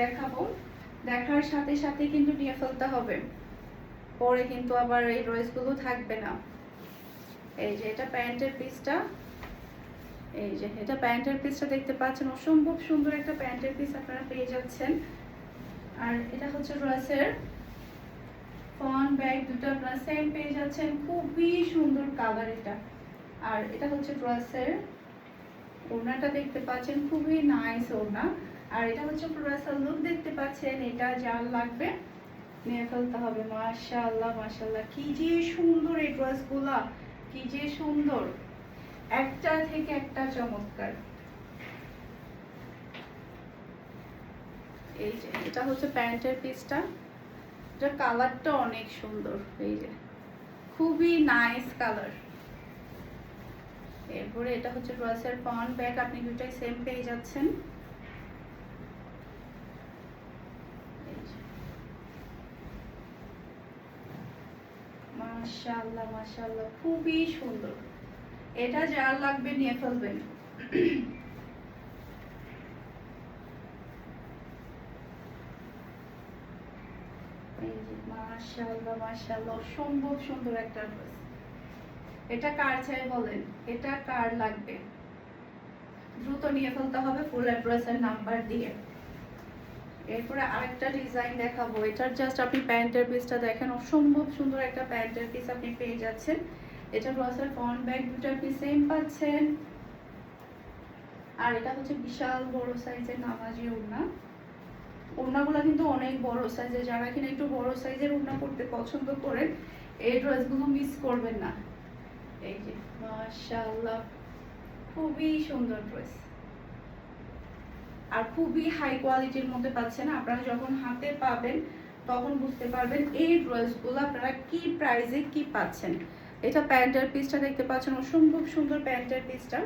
দেখাবো, দেখার সাথে সাথে কিন্তু নিয়ে ফেলতে হবে, পরে কিন্তু আবার এই ড্রেসগুলো থাকবে না। এই যে এটা প্যান্টের পিসটা, এই যে এটা প্যান্টের পিসটা দেখতে পাচ্ছেন, অসম্ভব সুন্দর একটা প্যান্টের পিস আপনারা পেয়ে যাচ্ছেন। আর এটা হচ্ছে ড্রেসের ফ্রন্ট ব্যাক দুটো আপনারা সেম পেয়ে যাচ্ছেন, খুবই সুন্দর কালার এটা। আর এটা হচ্ছে ড্রেসের ওড়নাটা দেখতে পাচ্ছেন, খুবই নাইস ওড়না। আর এটা হচ্ছে ড্রেসের লুক দেখতে পাচ্ছেন, এটা যার লাগবে নিয়ে ফেলতে হবে। মাশাআল্লাহ মাশাআল্লাহ, কি যে সুন্দর এই ড্রেসগুলা, কি যে সুন্দর, একটা থেকে একটা চমৎকার। এই যে এটা হচ্ছে প্যান্টের পিসটা, এটা কালারটা অনেক সুন্দর, এই যে খুবই নাইস কালার। এরপরে এটা হচ্ছে ড্রেসের ফ্রন্ট ব্যাক, আপনি দুটাই সেম পেয়ে যাচ্ছেন। মাশাআল্লাহ মাশাআল্লাহ, খুবই সুন্দর, এটা যার লাগবে নিয়ে ফেলবেন। এই যে মাশাআল্লাহ মাশাআল্লাহ, অসম্ভব সুন্দর একটা ড্রেস। এটা কার চাই বলেন, এটা কার লাগবে, দ্রুত নিয়ে ফেলতে হবে ফুল অ্যাড্রেসের নাম্বার দিয়ে। এরপরে আরেকটা ডিজাইন দেখাবো, এটার জাস্ট আপনি প্যান্টের পিসটা দেখেন, অসম্ভব সুন্দর একটা প্যান্টের পিস আপনি পেয়ে যাচ্ছেন। এটা ড্রেসের ফ্রন্ট ব্যাক দুটো আপনি সেম পাচ্ছেন। আর এটা হচ্ছে বিশাল বড় সাইজের নামাজি ওড়না। ওড়নাগুলো কিন্তু অনেক বড় সাইজের, যারা কিনা একটু বড় সাইজের ওড়না পড়তে পছন্দ করেন এই ড্রেসগুলো মিস করবেন না। এই যে মাশাআল্লাহ, খুবই সুন্দর ড্রেস, আর খুবই হাই কোয়ালিটির মধ্যে পাচ্ছেন। আপনারা যখন হাতে পাবেন তখন বুঝতে পারবেন এই ড্রেসগুলো আপনারা কি প্রাইসে কি পাচ্ছেন। এটা প্যান্টের পিসটা দেখতে পাচ্ছেন, অসম্ভব সুন্দর প্যান্টের পিসটা।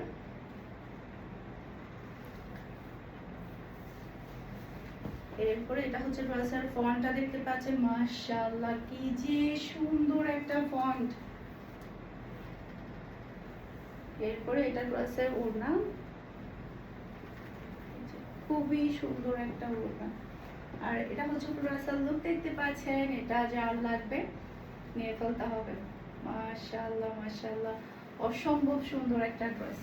এরপরে এটা হচ্ছে ড্রেসের ফন্টটা দেখতে পাচ্ছেন, মাশাআল্লাহ কি যে সুন্দর একটা ফন্ট। এরপরে এটা ড্রেসের ওড়না, খুবই সুন্দর একটা ওড়না। আর এটা হচ্ছে ড্রেসের লুক দেখতে পাচ্ছেন, এটা যার লাগবে নিয়ে ফেলতে হবে। মাশাআল্লাহ মাশাআল্লাহ, অসম্ভব সুন্দর একটা ড্রেস।